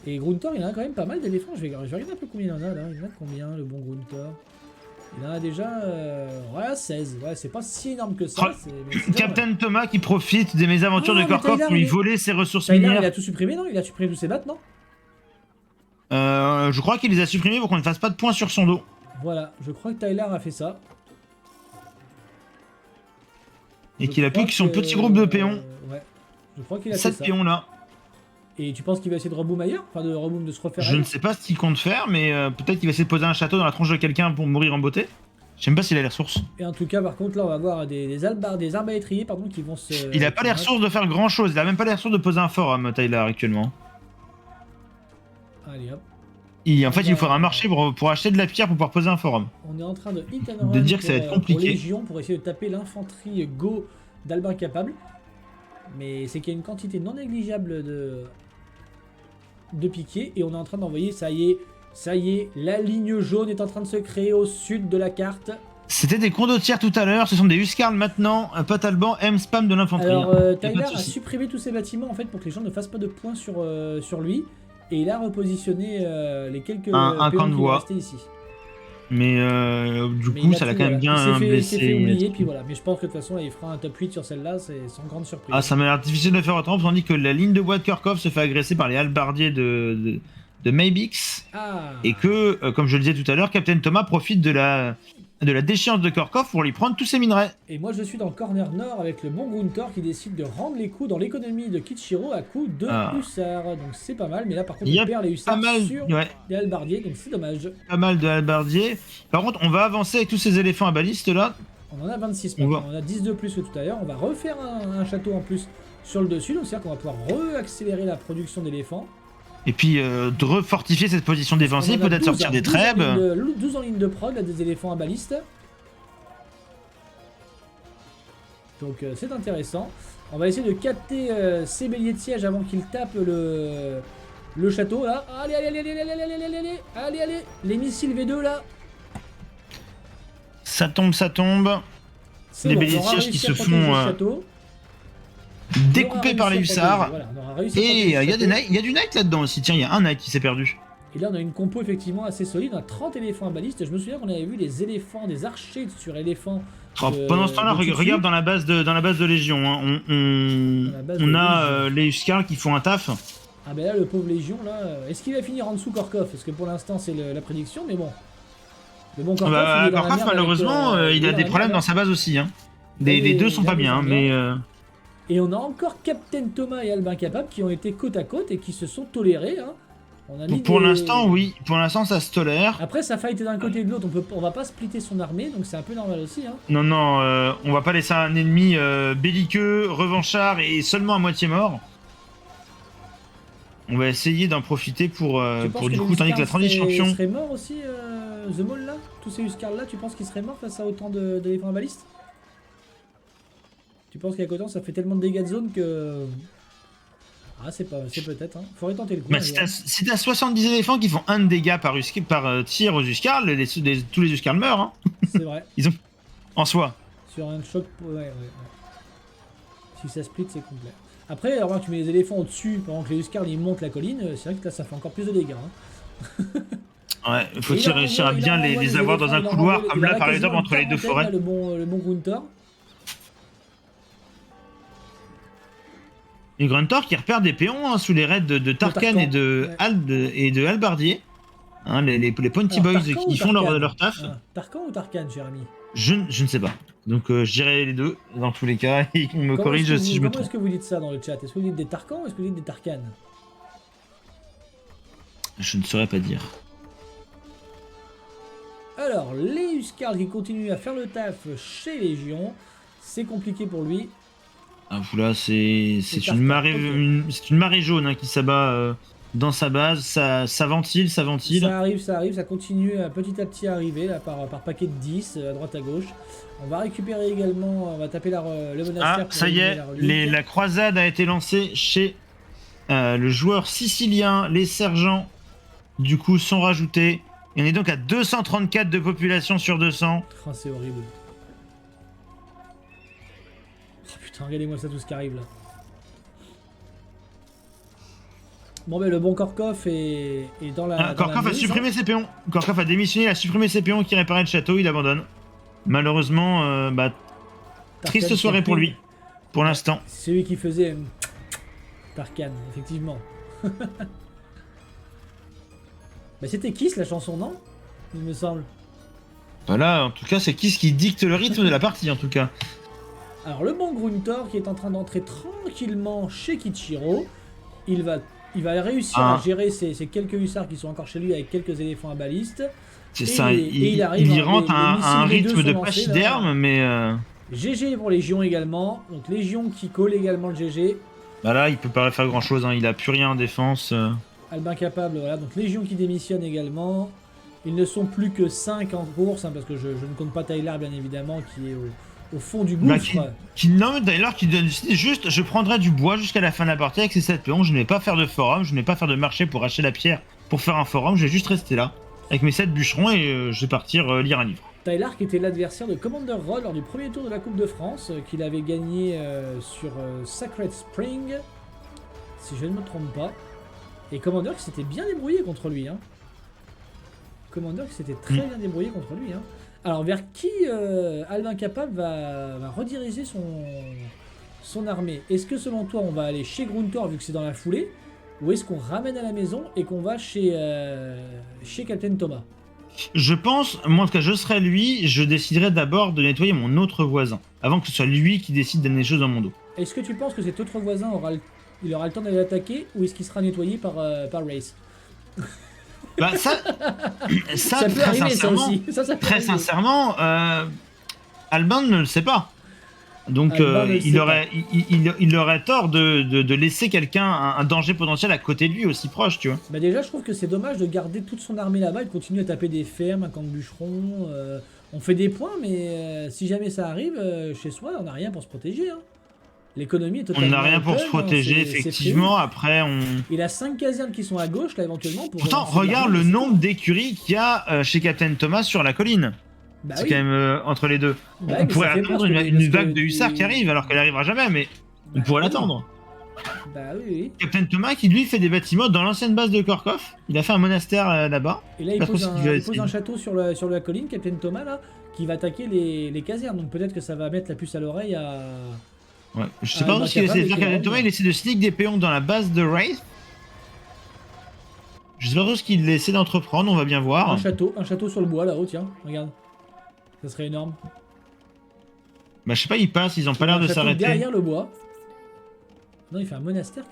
Et Gruntor, il en a quand même pas mal d'éléphants. Je vais regarder un peu combien il en a là. Il en a combien le bon Gruntor? Il en a déjà 16. Ouais, c'est pas si énorme que ça. Captain Thomas qui profite des mésaventures de Kurkov pour lui voler ses ressources minières. Il a tout supprimé, non? Il a supprimé tous ses battes, non? Je crois qu'il les a supprimés pour qu'on ne fasse pas de points sur son dos. Voilà, je crois que Tyler a fait ça. Et qu'il a plus que son petit groupe de péons. Ouais, je crois qu'il a fait ça. 7 péons là. Et tu penses qu'il va essayer de reboom ailleurs? Enfin, de se refaire Je ne sais pas ce qu'il compte faire, mais peut-être qu'il va essayer de poser un château dans la tronche de quelqu'un pour mourir en beauté. Je sais même pas s'il a les ressources. Et en tout cas, par contre, là, on va voir des arbalétriers, pardon, qui vont se... Il a pas les ressources de faire grand chose. Il a même pas les ressources de poser un forum, Tyler, actuellement. Allez, hop. En fait, il faudra un marché pour acheter de la pierre pour pouvoir poser un forum. On est en train de hit and run dire que ça va être compliqué. Pour Légion, pour essayer de taper l'infanterie Go d'Alban Capable. Mais c'est qu'il y a une quantité non négligeable de piquets. Et on est en train d'envoyer, ça y est, la ligne jaune est en train de se créer au sud de la carte. C'était des condottières tout à l'heure, ce sont des Huskarls maintenant. Pat Alban aime spam de l'infanterie. Alors, Tyler a supprimé tous ces bâtiments en fait pour que les gens ne fassent pas de points sur lui. Et il a repositionné les quelques un camp de bois ici. Mais du coup, ça l'a quand même bien blessé. Il s'est fait oublier, puis voilà. Mais je pense que de toute façon, là, il fera un top 8 sur celle-là, c'est sans grande surprise. Ah, ça m'a l'air difficile de faire autrement, tandis que la ligne de bois de Kurkov se fait agresser par les halbardiers de Maybix. Ah. Et que, comme je le disais tout à l'heure, Captain Thomas profite de la déchéance de Kurkov pour lui prendre tous ses minerais. Et moi, je suis dans le corner nord avec le bon Gruntor qui décide de rendre les coups dans l'économie de Kichiro à coups de hussards. Donc c'est pas mal, mais là par contre, on perd les hussards sur les halbardiers, donc c'est dommage. Pas mal de halbardiers. Par contre, on va avancer avec tous ces éléphants à baliste là. On en a 26 maintenant, on a 10 de plus que tout à l'heure. On va refaire un château en plus sur le dessus, donc c'est-à-dire qu'on va pouvoir re-accélérer la production d'éléphants. Et puis de refortifier cette position défensive, On en a peut-être 12, sortir des trèbes. 12 en ligne de prod, là, des éléphants à baliste. Donc c'est intéressant. On va essayer de capter ces béliers de siège avant qu'ils tapent le château là. Allez, allez, allez, allez, allez, allez, allez, allez, allez, allez, les missiles V2 là. Ça tombe, ça tombe. C'est Les bon, béliers on de aura siège réussi qui à se protéger font le château. découpés par les hussards. Voilà, on aura réussi à Et protéger il le y a château. il y a du knight là-dedans aussi. Tiens, il y a un knight qui s'est perdu. Et là on a une compo effectivement assez solide. On a 30 éléphants à baliste. Je me souviens qu'on avait vu des éléphants, des archers sur éléphants. Oh, pendant ce temps-là, de Tutsu. regarde dans la base de Légion. Hein. Dans la base de On a Légion. les Huskars qui font un taf. Ah ben là le pauvre Légion là. Est-ce qu'il va finir en dessous Korkov? Parce que pour l'instant c'est la prédiction, mais bon. Le bon Korkov, Bah, il est dans la Korkov, merde malheureusement, avec, il a des problèmes dans sa base aussi. Hein. Les deux sont pas bien, hein, mais. Et on a encore Captain Thomas et Albin Capable qui ont été côte à côte et qui se sont tolérés. Hein. On a mis Pour des- l'instant, oui. Pour l'instant, ça se tolère. Après, ça fight d'un côté et de l'autre. On va pas splitter son armée, donc c'est un peu normal aussi. Hein. Non, non, on va pas laisser un ennemi belliqueux, revanchard et seulement à moitié mort. On va essayer d'en profiter pour Tu penses du que coup, les tandis que la Huskars transition. seraient morts aussi, The Maul là? Tous ces Huskars là, tu penses qu'ils seraient morts face à autant d'éléphants à baliste? Tu penses qu'à côté ça fait tellement de dégâts de zone que. Ah, c'est peut-être. Hein. Faudrait tenter le coup. Bah, hein, si t'as 70 éléphants qui font 1 de dégâts par tir aux Huskars, tous les Huskars meurent, hein, c'est vrai. en soi. Sur un choc. Ouais. Si ça split, c'est complet. Après, alors, tu mets les éléphants au-dessus pendant que les Huskars ils montent la colline, c'est vrai que là ça fait encore plus de dégâts. Hein. Ouais, faut Et il réussir à envoie- bien il envoie les avoir dans un éléphants, couloir, il comme en a là, par quasiment exemple, entre les deux une forêts. quarantaine, là, le bon Grunter. Et Gruntor qui repère des péons hein, sous les raids de Tarkan Tarkan, et de Halbardier. Hein, les Pointy Alors, Boys Tarkan qui ou font Tarkan leur taf. Ah, Tarkan ou Tarkan, cher ami? Je ne sais pas. Donc je dirais les deux dans tous les cas et qu'on me corrige si je me Comment trompe. est-ce que vous dites ça dans le chat? Est-ce que vous dites des Tarkans ou est-ce que vous dites des Tarkan? Je ne saurais pas dire. Alors, les Huskars qui continuent à faire le taf chez Légion, c'est compliqué pour lui. Ah, là, c'est Tarkan, une marée, ok. c'est une marée jaune hein, qui s'abat dans sa base. Ça ventile. Ça arrive, ça continue petit à petit à arriver là, par paquet de 10 à droite à gauche. On va récupérer également, on va taper le monastère. Ah, pour ça y est, éliminer la relique. la croisade a été lancée chez le joueur sicilien. Les sergents, du coup, sont rajoutés. Et on est donc à 234 de population sur 200. Oh, c'est horrible. Oh putain, regardez-moi ça tout ce qui arrive là. Bon ben le bon Korkov est dans la. dans Korkov la a mise, supprimé ses péons. Korkov a démissionné, il a supprimé ses péons qui réparaient le château, il abandonne. Malheureusement, Tarkan triste qui soirée a pour pris- lui, pour l'instant. C'est celui qui faisait Tarkan, effectivement. Bah c'était Kiss la chanson, non? Il me semble. Voilà, en tout cas, c'est Kiss qui dicte le rythme de la partie, en tout cas. Alors le bon Gruntor qui est en train d'entrer tranquillement chez Kichiro. Il va réussir à gérer ces quelques hussards qui sont encore chez lui avec quelques éléphants à baliste. C'est Et ça, il arrive, il y hein, rentre les un missiles V2 rythme de sont lancés, là. pachyderme, mais GG pour Légion également. Donc Légion qui colle également le GG. bah là, il peut pas faire grand chose, hein, il a plus rien en défense. Albin capable, voilà. Donc Légion qui démissionne également. Ils ne sont plus que 5 en course, hein, parce que je ne compte pas Tyler bien évidemment, qui est au fond du Bah, gouffre. Non, mais d'ailleurs, qui donne juste, je prendrai du bois jusqu'à la fin de la partie avec ces 7 péons, je ne vais pas faire de forum, je ne vais pas faire de marché pour acheter la pierre pour faire un forum, je vais juste rester là, avec mes 7 bûcherons et je vais partir lire un livre. Tyler qui était l'adversaire de Commander Rod lors du premier tour de la Coupe de France, qu'il avait gagné sur Sacred Spring, si je ne me trompe pas. Et Commander qui s'était bien débrouillé contre lui. Hein. Commander qui s'était très bien débrouillé contre lui. Hein. Alors vers qui Albin Capable va rediriger son armée? Est-ce que selon toi on va aller chez Gruntor vu que c'est dans la foulée? Ou est-ce qu'on ramène à la maison et qu'on va chez Captain Thomas? Je pense, moi en tout cas je serais lui, je déciderais d'abord de nettoyer mon autre voisin, avant que ce soit lui qui décide d'amener les choses dans mon dos. Est-ce que tu penses que cet autre voisin aura le temps d'aller l'attaquer ou est-ce qu'il sera nettoyé par Race? Bah ça Ça peut très arriver ça sincèrement, aussi. Ça peut très arriver. sincèrement, Albin ne le sait pas. Donc Alban ne le sait il aurait tort de laisser quelqu'un, un danger potentiel à côté de lui aussi proche, tu vois. Bah déjà, je trouve que c'est dommage de garder toute son armée là-bas et de continuer à taper des fermes, un camp de bûcherons. On fait des points, mais si jamais ça arrive, chez soi, on n'a rien pour se protéger. Hein. L'économie est On totalement n'a rien pour open, se protéger, c'est effectivement. prévu. Après, on. Il a 5 casernes qui sont à gauche, là, éventuellement. Pour Pourtant, relancer de regarde l'armée, le c'est nombre tout. d'écuries qu'il y a chez Captain Thomas sur la colline. Bah C'est oui. quand même entre les deux. Bah On oui, mais pourrait ça fait attendre peur, une, parce une que vague de hussards qui arrive, alors qu'elle arrivera jamais, mais on Bah pourrait oui. l'attendre. Bah oui, oui. Captain Thomas qui lui fait des bâtiments dans l'ancienne base de Korkov. Il a fait un monastère là-bas. Et là, il Pas trop pose, ce un, qu'il va il pose essayer. un château sur la colline, Captain Thomas, là, qui va attaquer les casernes. Donc peut-être que ça va mettre la puce à l'oreille à... Ouais. Je sais Ah, pas il trop va ce qu'il essaie de capable faire. de Captain rendre. Thomas, il essaie de sneak des péons dans la base de Wraith. Je sais pas trop ce qu'il essaie d'entreprendre, on va bien voir. Un château sur le bois, là-haut, tiens, regarde. Ça serait énorme. Bah je sais pas, ils passent, ils ont pas l'air Un de château s'arrêter. derrière le bois. Non, il fait un monastère,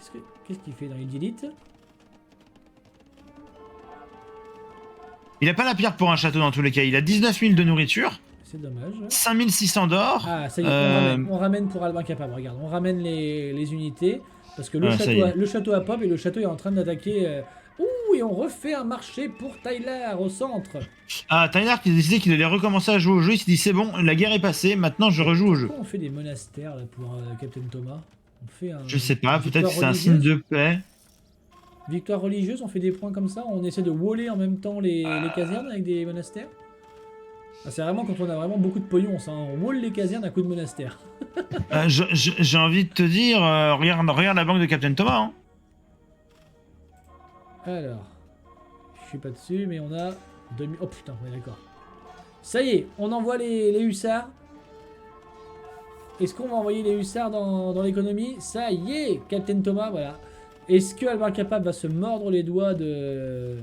qu'est-ce qu'il fait dans il delete? Il a pas la pierre pour un château dans tous les cas. Il a 19 000 de nourriture, C'est dommage. 5 600 d'or. Ah, ça y est, on ramène pour Albin Capable, regarde. On ramène les unités. Parce que Ah, ça y est. le château a pop et le château est en train d'attaquer... Ouh, et on refait un marché pour Tyler au centre. Ah, Tyler qui a décidé qu'il allait recommencer à jouer au jeu. Il s'est dit c'est bon, la guerre est passée, maintenant je rejoue au jeu. Pourquoi on fait des monastères là, pour Captain Thomas? On fait un... Je sais pas, une peut-être que c'est victoire un signe religieuse de paix. Victoire religieuse, on fait des points comme ça, on essaie de waller en même temps les casernes avec des monastères. Ah, c'est vraiment quand on a vraiment beaucoup de pognon, ça, hein. On wall les casernes à coup de monastère. J'ai envie de te dire, regarde la banque de Captain Thomas. Hein. Alors, je suis pas dessus, mais on a... Oh putain, on est d'accord. Ça y est, on envoie les hussards. Est-ce qu'on va envoyer les hussards dans l'économie? Ça y est, Captain Thomas, voilà. Est-ce que Albin Capable va se mordre les doigts de...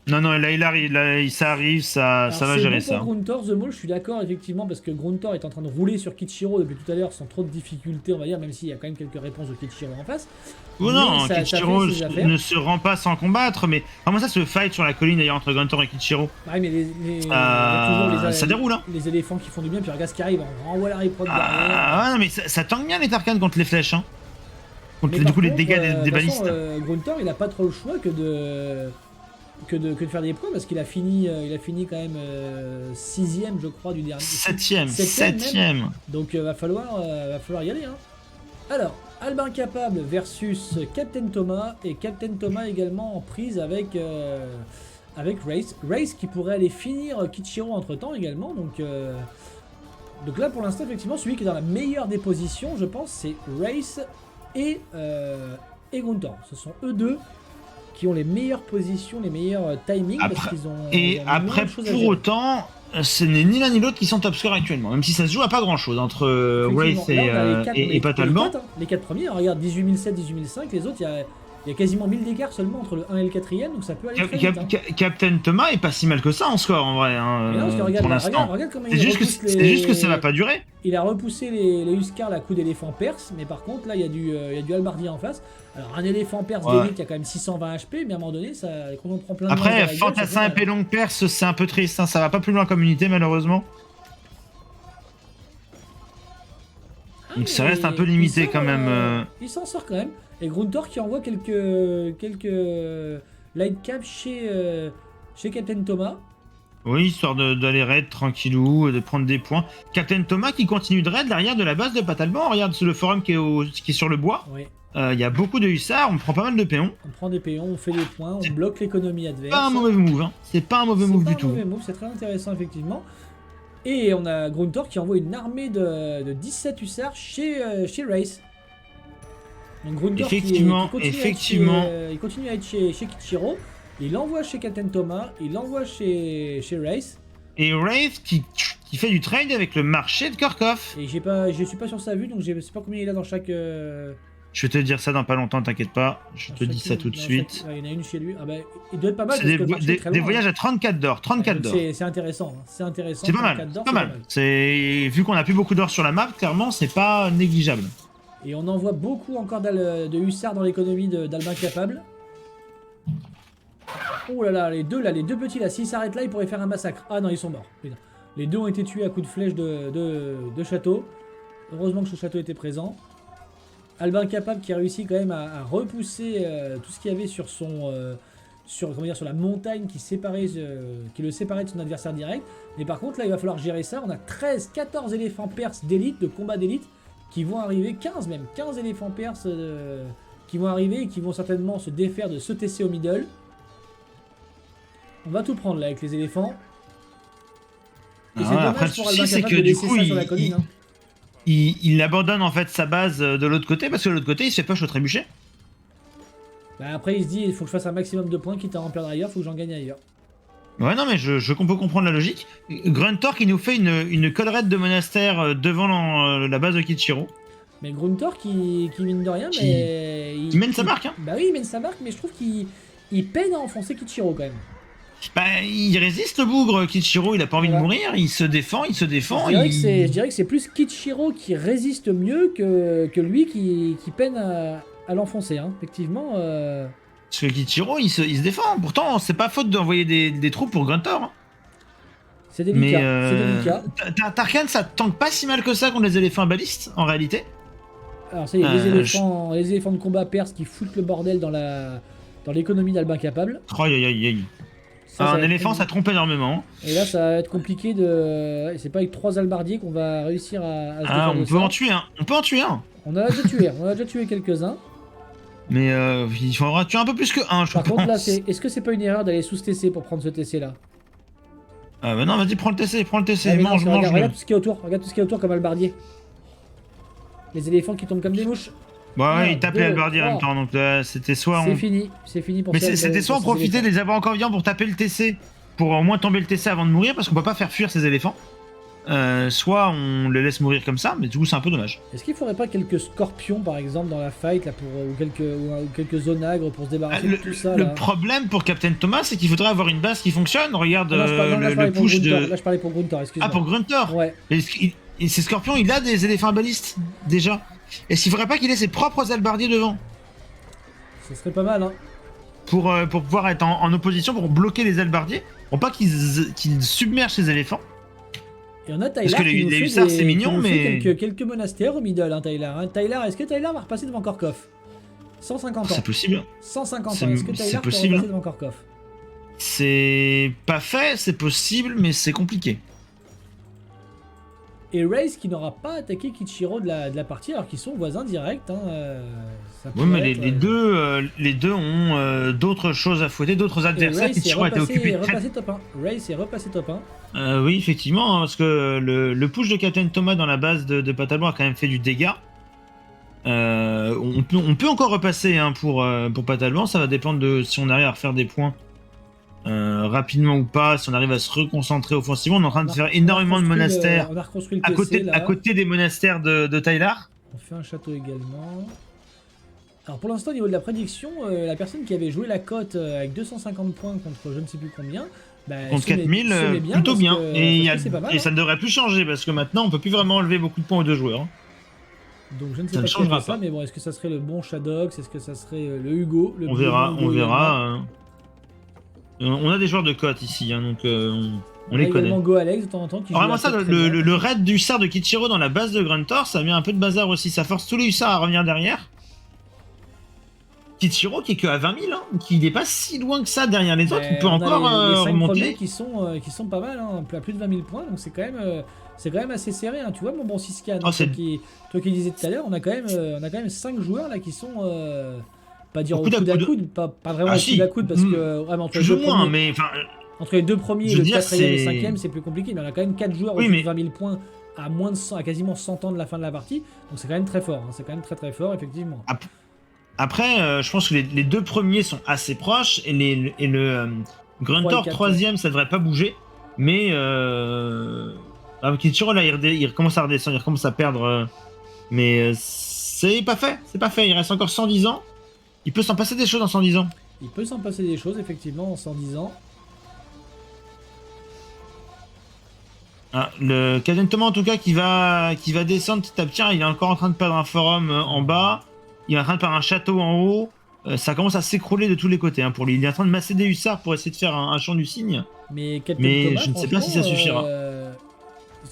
Non, non, là il arrive, ça arrive, ça Alors, va c'est gérer bon ça. pour Gruntor, The Maul, je suis d'accord effectivement parce que Gruntor est en train de rouler sur Kichiro depuis tout à l'heure sans trop de difficultés on va dire, même s'il y a quand même quelques réponses de Kichiro en face. Ou Mais non, ça Kichiro fait ses affaires. ne se rend pas sans combattre, mais comment ça se fight sur la colline d'ailleurs entre Gruntor et Kichiro? Ouais, mais il y a toujours Ça déroule, hein. les éléphants qui font du bien, puis regarde ce qui arrive, on renvoie la riprod derrière. Ah ouais, non, mais ça tangue bien les Tarkans contre les flèches, hein. Contre Mais du par coup les contre, dégâts des de toute façon, balistes. Gruntor il a pas trop le choix que de faire des points parce qu'il a fini quand même 6ème je crois du dernier. 7ème. Donc va falloir y aller. Hein. Alors, Albin Capable versus Captain Thomas et Captain Thomas également en prise avec Race. Race qui pourrait aller finir Kichiro entre temps également. Donc là pour l'instant effectivement celui qui est dans la meilleure des positions je pense c'est Race et Gruntor. Ce sont eux deux qui ont les meilleures positions, les meilleurs timings parce qu'ils ont. Et ils ont après, moins de choses à pour gérer. autant, ce n'est ni l'un ni l'autre qui sont top score actuellement. Même si ça se joue à pas grand chose entre Wraith Effectivement, là, on a et Patalban. les 4 premiers, hein, regarde 18007, 18005, les autres, il y a quasiment 1000 d'écart seulement entre le 1 et le 4ème, donc ça peut aller très vite. Hein. Captain Thomas est pas si mal que ça en score en vrai. Hein, Mais non, parce que pour regarde, l'instant. regarde comment C'est il juste, repousse c'est juste que ça va pas durer. Il a repoussé les Huskars à coup d'éléphant perse, mais par contre là il y a du halbardier en face. Alors un éléphant perse Ouais. d'élite, il y a quand même 620 HP, mais à un moment donné, quand on prend plein de Après, dommages dans la gueule, ça Fantassin fait épée mal. longue perse, c'est un peu triste. Hein, ça va pas plus loin comme unité malheureusement. Ah, Donc ça mais reste un peu il limité sort, quand même. Il s'en sort quand même. Et Gruntor qui envoie quelques light cap chez Captain Thomas. Oui, histoire d'aller raid tranquillou, de prendre des points. Captain Thomas qui continue de raid l'arrière de la base de Patalban. Regarde sur le forum qui est sur le bois. Oui. Il y a beaucoup de hussards, on prend pas mal de péons. On prend des péons, on fait des points, on bloque l'économie adverse. Pas un mauvais move, hein. C'est pas un mauvais move du tout. C'est très intéressant effectivement. Et on a Gruntor qui envoie une armée de 17 hussards chez Race. Donc Gruntor Effectivement, il continue à être chez Kichiro. Il l'envoie chez Captain Thomas, il l'envoie chez Race. Et Wraith qui fait du trade avec le marché de Korkov. Et je suis pas sur sa vue, donc je sais pas combien il a dans chaque... Je vais te dire ça dans pas longtemps, t'inquiète pas. Je te dis ça tout de suite. Il y en a une chez lui. Ah bah, il doit être pas mal. C'est parce que le marché est très des loin, voyages hein. à 34 d'or. 34 d'or. C'est intéressant. Hein. C'est intéressant. C'est pas mal. 34 d'or, C'est pas mal. C'est vu qu'on a plus beaucoup d'or sur la map, clairement, c'est pas négligeable. Et on envoie beaucoup encore de hussards dans l'économie d'Albin Capable. Oh là là, les deux petits là, s'ils s'arrêtent là, ils pourraient faire un massacre. Ah non, ils sont morts. Putain. Les deux ont été tués à coups de flèche de château. Heureusement que ce château était présent. Albin Capable qui a réussi quand même à repousser tout ce qu'il y avait sur son... sur la montagne qui le séparait de son adversaire direct. Mais par contre là il va falloir gérer ça. On a 14 éléphants perses d'élite, de combat d'élite, qui vont arriver, 15 même, 15 éléphants perses qui vont arriver et qui vont certainement se défaire de ce TC au middle. On va tout prendre là avec les éléphants. Et c'est dommage après, le pour souci, Albin c'est Capable que de du laisser coup, ça sur la colline, hein. il abandonne en fait sa base de l'autre côté parce que de l'autre côté, il se fait push au trébuchet. Bah après il se dit il faut que je fasse un maximum de points quitte à en perdre ailleurs, faut que j'en gagne ailleurs. Ouais, non, mais je peux comprendre la logique. Gruntor qui nous fait une collerette de monastère devant la base de Kichiro. Mais Gruntor qui mine de rien, mais... Qui mène sa marque, hein. Bah oui, il mène sa marque, mais je trouve qu'il peine à enfoncer Kichiro quand même. Bah, il résiste le bougre, Kichiro, il a pas envie de mourir, il se défend. Je dirais que c'est plus Kichiro qui résiste mieux que lui qui peine à l'enfoncer, hein. Effectivement. Parce que Kichiro, il se défend. Pourtant, c'est pas faute d'envoyer des troupes pour Gruntor. Hein. C'est délicat, c'est délicat. Tarkan, ça tank pas si mal que ça contre les éléphants balistes, en réalité. Alors ça y est, les éléphants de combat perses qui foutent le bordel dans l'économie d'Albin Capable. Aïe, aïe, aïe. Un éléphant, ça trompe énormément. Et là, ça va être compliqué de... C'est pas avec 3 albardiers qu'on va réussir à se défendre de ça. On peut en tuer un. On a déjà tué quelques-uns. Mais il faudra tuer un peu plus que un, je pense. Par contre, là, est-ce que c'est pas une erreur d'aller sous ce TC pour prendre ce TC là? Ah bah non, vas-y, prends le TC, Ah, mange. Regarde tout ce qu'il y a autour, comme albardier. Les éléphants qui tombent comme des mouches. Bah ouais, il tape les albardiers en même temps, donc c'était soit C'est fini pour mais ça. c'était soit on profitait de les avoir encore vivants pour taper le TC, pour au moins tomber le TC avant de mourir, parce qu'on peut pas faire fuir ces éléphants. Soit on les laisse mourir comme ça, mais du coup c'est un peu dommage. Est-ce qu'il faudrait pas quelques scorpions par exemple dans la fight là, ou quelques onagres pour se débarrasser de tout ça là. Le problème pour Captain Thomas, c'est qu'il faudrait avoir une base qui fonctionne. Regarde le push de... Là je parlais pour Gruntor, excuse-moi. Ah, pour Gruntor. Ouais. Et ces scorpions, il a des éléphants balistes, déjà. Est-ce qu'il faudrait pas qu'il ait ses propres albardiers devant? Ça serait pas mal, hein. Pour pouvoir être en opposition, pour bloquer les albardiers, pour pas qu'ils submergent ces éléphants. Et on a Tyler parce que les hussards c'est mignon, mais... quelques monastères au middle, hein, Tyler. Hein. Est-ce que Tyler va repasser devant Korkov? 150 ans. C'est possible. 150 ans, est-ce que Tyler peut repasser devant Korkov? C'est pas fait, c'est possible, mais c'est compliqué. Et Raze qui n'aura pas attaqué Kichiro de la partie alors qu'ils sont voisins directs. Hein, oui, mais les deux ont d'autres choses à fouetter, d'autres adversaires. Kichiro a été occupé. Raze est repassé top 1. Oui, effectivement, parce que le push de Captain Thomas dans la base de Patalon a quand même fait du dégât. On peut encore repasser hein, pour Patalon, ça va dépendre de si on arrive à refaire des points. Rapidement ou pas, si on arrive à se reconcentrer offensivement, on est en train de faire énormément de monastères à côté des monastères de Tyler. On fait un château également. Alors pour l'instant au niveau de la prédiction, la personne qui avait joué la cote avec 250 points contre je ne sais plus combien, contre 4000, plutôt bien. Et ça ne devrait plus changer parce que maintenant on peut plus vraiment enlever beaucoup de points aux deux joueurs. Hein. Donc je ne sais pas qui a fait ça, mais bon, est-ce que ça serait le bon Shadox, est-ce que ça serait le Hugo, on verra. On a des joueurs de cote ici, hein, donc on les connaît. Go Alex de temps en temps. Vraiment ça, le raid du hussard de Kichiro dans la base de Gruntor, ça met un peu de bazar aussi. Ça force tous les hussards à revenir derrière. Kichiro qui est que à 20 000, hein, qui n'est pas si loin que ça derrière les autres. Il peut encore remonter. Qui sont pas mal, hein, à plus de 20 000 points, donc c'est quand même assez serré. Hein. Tu vois mon bon Siscan, toi qui disais tout à l'heure, on a quand même 5 joueurs là qui sont. Pas dire au coude à coude, pas vraiment au coude à coude, parce que vraiment, entre les deux premiers et le 4ème et le 5ème, c'est plus compliqué, mais on a quand même 4 joueurs au-dessus de 20 000 points à moins de 100, à quasiment 100 ans de la fin de la partie, donc c'est quand même très fort, hein. C'est quand même très fort, effectivement. Après, je pense que les deux premiers sont assez proches, et le Gruntor 3ème, ça devrait pas bouger, mais Kichiro là, il recommence à redescendre, il recommence à perdre, mais c'est pas fait, il reste encore 110 ans. Il peut s'en passer des choses en 110 ans. Il peut s'en passer des choses, effectivement, en 110 ans. Ah, le Captain Thomas, en tout cas, qui va descendre petit à petit. Il est encore en train de perdre un forum en bas. Il est en train de perdre un château en haut. Ça commence à s'écrouler de tous les côtés hein, pour lui. Il est en train de masser des hussards pour essayer de faire un chant du cygne. Mais Thomas, je ne sais pas si ça suffira.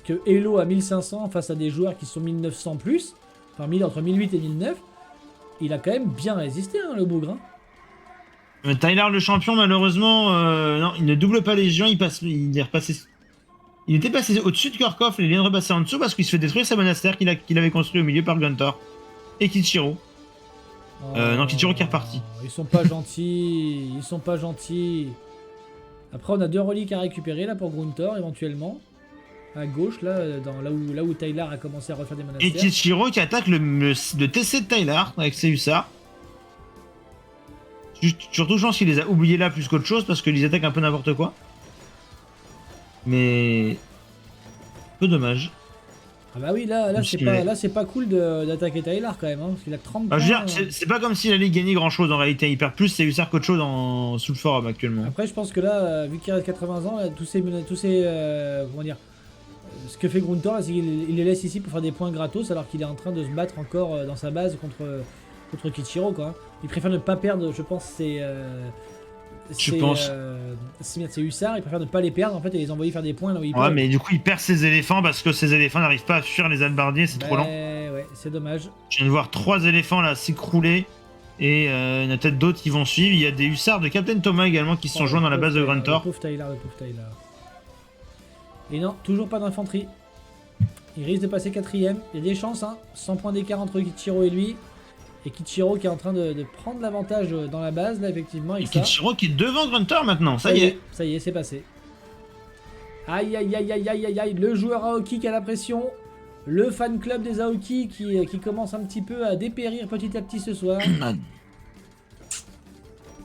Parce que Elo à 1500 face à des joueurs qui sont 1900 plus, enfin entre 1008 et 1009, il a quand même bien résisté, hein, le bougre. Tyler le champion, malheureusement, non, il ne double pas les géants, il est repassé. Il était passé au-dessus de Kurkov, il vient de repasser en dessous parce qu'il se fait détruire sa monastère qu'il avait construit au milieu par Gunter. Et Kichiro. Non, Kichiro qui est reparti. Ils sont pas gentils, ils sont pas gentils. Après, on a 2 reliques à récupérer là pour Gruntor éventuellement. À gauche, là, là où Tyler a commencé à refaire des monastères. Et Kichiro qui attaque le TC de Tyler avec ses hussards. Surtout, je pense qu'il les a oubliés là plus qu'autre chose parce qu'ils attaquent un peu n'importe quoi. Mais. Peu dommage. Ah bah oui, là c'est pas cool d'attaquer Tyler quand même, hein, parce qu'il a 30 points. Je veux dire, c'est pas comme s'il allait gagner grand chose en réalité. Il perd plus ses hussards qu'autre chose sous le forum actuellement. Après, je pense que là, vu qu'il reste 80 ans, là, tous ces comment dire. Ce que fait Gruntor, c'est qu'il les laisse ici pour faire des points gratos alors qu'il est en train de se battre encore dans sa base contre Kichiro, quoi. Il préfère ne pas perdre, je pense, ses hussards, il préfère ne pas les perdre en fait et les envoyer faire des points là où il peut. Ouais, mais du coup, il perd ses éléphants parce que ses éléphants n'arrivent pas à fuir les halbardiers, c'est trop lent. Ouais, c'est dommage. Je viens de voir 3 éléphants là s'écrouler et il y en a peut-être d'autres qui vont suivre. Il y a des hussards de Captain Thomas également qui se sont joints dans la base de Gruntor. Le pauvre Tyler. Et non, toujours pas d'infanterie. Il risque de passer 4ème. Il y a des chances, hein. 100 points d'écart entre Kichiro et lui. Et Kichiro qui est en train de prendre l'avantage dans la base, là, effectivement. Et Kichiro qui est devant Gruntor maintenant, ça y est. Ça y est, c'est passé. Aïe. Le joueur Aoki qui a la pression. Le fan club des Aoki qui commence un petit peu à dépérir petit à petit ce soir.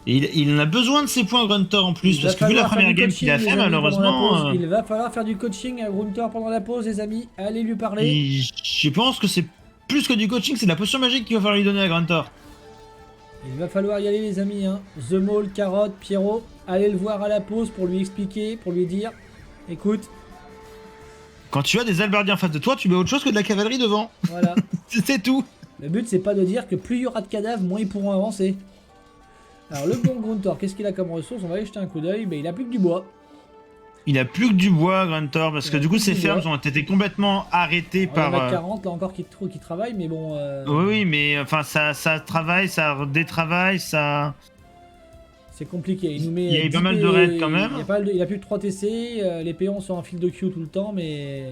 Et il en a besoin de ses points Gruntor en plus, parce que vu la première game qu'il a fait, malheureusement. Il va falloir faire du coaching à Gruntor pendant la pause, les amis. Allez lui parler. Je pense que c'est plus que du coaching, c'est de la potion magique qu'il va falloir lui donner à Gruntor. Il va falloir y aller, les amis. Hein. The Maul, Carotte, Pierrot. Allez le voir à la pause pour lui expliquer, pour lui dire écoute. Quand tu as des halbardiers en face de toi, tu mets autre chose que de la cavalerie devant. Voilà. C'est tout. Le but, c'est pas de dire que plus il y aura de cadavres, moins ils pourront avancer. Alors, le bon Gruntor, qu'est-ce qu'il a comme ressource? On va aller jeter un coup d'œil. Mais il a plus que du bois. Il a plus que du bois, Gruntor, parce que du coup, ses fermes ont été complètement arrêtées par. Il y en a 40 là encore qui travaillent, mais bon. Oui, mais enfin, ça travaille, ça détravaille, ça. C'est compliqué. Il nous met. Il y a eu pas mal de raids quand même. Il a plus que 3 TC. Les péons sont en fil de queue tout le temps, mais.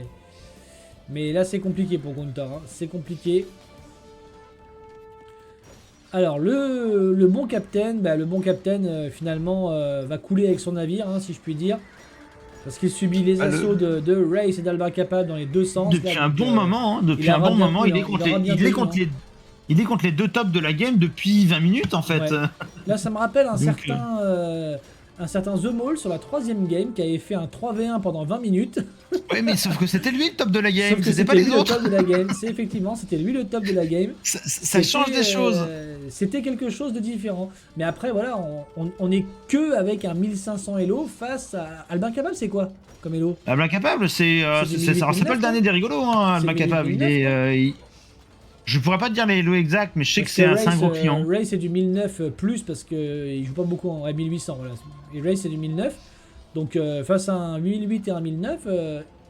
Mais là, c'est compliqué pour Gruntor. Hein. C'est compliqué. Alors, le bon capitaine, finalement, va couler avec son navire, hein, si je puis dire. Parce qu'il subit les assauts de Race et d'Alba Capable dans les deux sens. Depuis un bon moment, il est contre les 2 tops de la game depuis 20 minutes en fait. Ouais. Là, ça me rappelle un certain The Maul sur la 3ème game qui avait fait un 3v1 pendant 20 minutes. Ouais, mais sauf que c'était lui le top de la game, c'était pas lui les autres. Le top de la game. C'était lui le top de la game. Ça change des choses. C'était quelque chose de différent. Mais après, voilà, on est que avec un 1500 Elo face à Albin Capable, c'est quoi comme Elo? Albin Capable, c'est pas le dernier des rigolos, hein, Albin Capable. Je pourrais pas te dire les Elo exacts, mais je sais que c'est un gros client. Ray c'est du 1009 plus parce qu'il joue pas beaucoup en 1800. Voilà. Et Ray c'est du 1009. Donc face à un 1008 et un 1009,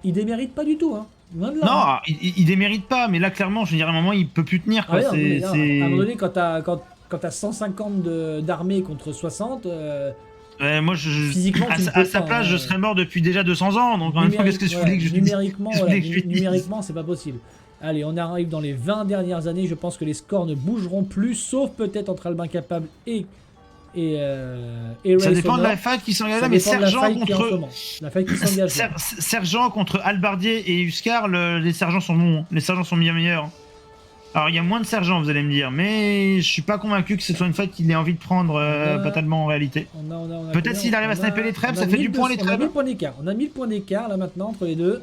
il démérite pas du tout. Hein. Non, il démérite pas, mais là clairement, je veux dire, à un moment, il peut plus tenir. Quoi. À un moment donné, quand t'as 150 d'armée contre 60. Moi, physiquement, à sa place, je serais mort depuis déjà 200 ans. Donc en même temps, qu'est-ce que je voulais que je dise numériquement, c'est pas possible. Allez, on arrive dans les 20 dernières années. Je pense que les scores ne bougeront plus, sauf peut-être entre Albin Capable et Ray. Ça dépend de la fight qui s'engage là, mais Sergent contre Halbardier et Huskar, les sergents sont bons. Les sergents sont bien meilleurs. Alors il y a moins de sergents, vous allez me dire, mais je suis pas convaincu que ce soit une fight qu'il ait envie de prendre pas tellement en réalité. Peut-être s'il arrive à sniper les trèbes, ça fait du point les trèbes. On a 1000 points d'écart là maintenant entre les deux.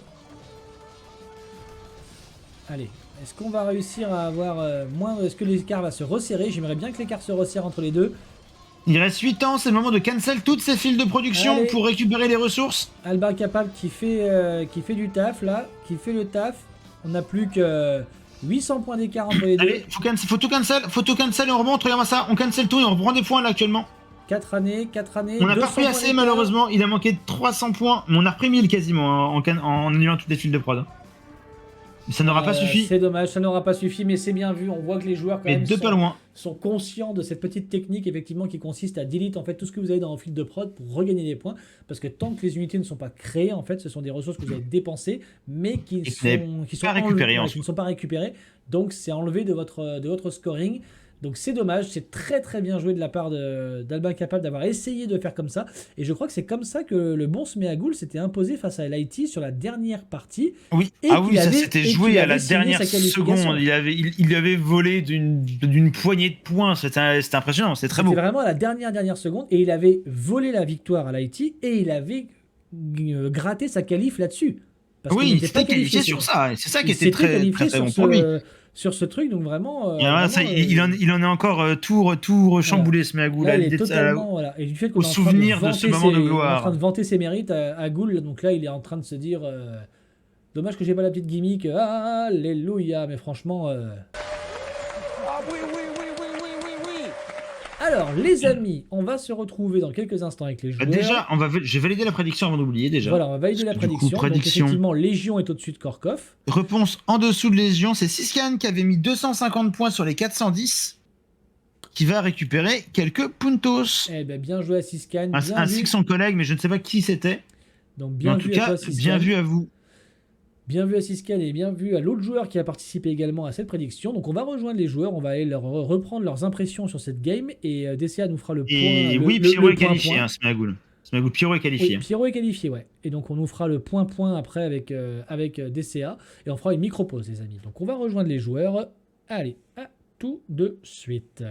Allez, est-ce qu'on va réussir à avoir moins... Est-ce que l'écart va se resserrer? J'aimerais bien que l'écart se resserre entre les deux. Il reste 8 ans, c'est le moment de cancel toutes ces files de production pour récupérer les ressources. Albin Capable qui fait du taf là, qui fait le taf. On n'a plus que 800 points d'écart entre les deux. Allez, faut tout cancel et on remonte, regarde-moi ça, on cancel tout et on reprend des points là actuellement. 4 années, 4 années. On n'a pas 200 repris points assez d'écart. malheureusement, il a manqué de 300 points, mais on a repris 1000 quasiment en annulant toutes les files de prod. Hein. Ça n'aura pas suffi, C'est dommage, ça n'aura pas suffi, mais c'est bien vu. On voit que les joueurs quand mais même de pas loin. sont conscients de cette petite technique effectivement qui consiste à delete en fait tout ce que vous avez dans vos fil de prod pour regagner des points. Parce que tant que les unités ne sont pas créées, en fait, ce sont des ressources que vous avez dépensées, mais qui sont pas récupérées, enlevées, en qui ne sont pas récupérées. Donc c'est enlevé de votre scoring. Donc c'est dommage, c'est très très bien joué de la part d'Albin Capable d'avoir essayé de faire comme ça. Et je crois que c'est comme ça que le bon Smeagol s'était imposé face à LIT sur la dernière partie. Oui, Et ah oui, qu'il ça avait- s'était et joué qu'il à la avait signé dernière sa qualification. seconde. Il lui avait volé d'une poignée de points. C'était impressionnant, c'était très beau. C'était vraiment à la dernière seconde et il avait volé la victoire à l'Haïti et il avait gratté sa qualif là-dessus. Parce qu'il Oui, il n'était pas s'était qualifié sur sur ça. Et c'est ça qui il était s'était très, qualifié très, très sur bon pour lui. sur ce truc, donc vraiment. Et voilà, ça, il en est encore tout rechamboulé, ce Smeagol. Là, à il l'idée est de ça, totalement. Voilà. Et du fait qu'on au est en train souvenir de ce vanter moment de on est en gloire. train de vanter ses mérites à Gould, donc là, il est en train de se dire dommage que j'ai pas la petite gimmick. Alléluia, mais franchement. Ah oui, oui, oui, oui, oui, oui, oui. Alors, les amis, on va se retrouver dans quelques instants avec les joueurs. Déjà, j'ai validé la prédiction avant d'oublier déjà. Voilà, on va valider la Parce que du prédiction. coup, Donc, effectivement, Légion est au-dessus de Korkov. Réponse en dessous de Légion, c'est Siskan qui avait mis 250 points sur les 410, qui va récupérer quelques puntos. Eh ben, bien joué à Siskan. Ainsi que son collègue, mais je ne sais pas qui c'était. Donc, Mais bien en vu tout à cas, toi, Siskan. bien vu à vous. Bien vu à Siskan et bien vu à l'autre joueur qui a participé également à cette prédiction. Donc, on va rejoindre les joueurs. On va aller leur reprendre leurs impressions sur cette game. Et DCA nous fera le point. Et le- oui, le- Pierrot le est qualifié, point. hein, Smeagol. Smeagol, Pierrot est qualifié. Oui, Pierrot est qualifié, ouais. Et donc, on nous fera le point après avec DCA. Et on fera une micro-pause, les amis. Donc, on va rejoindre les joueurs. Allez, à tout de suite.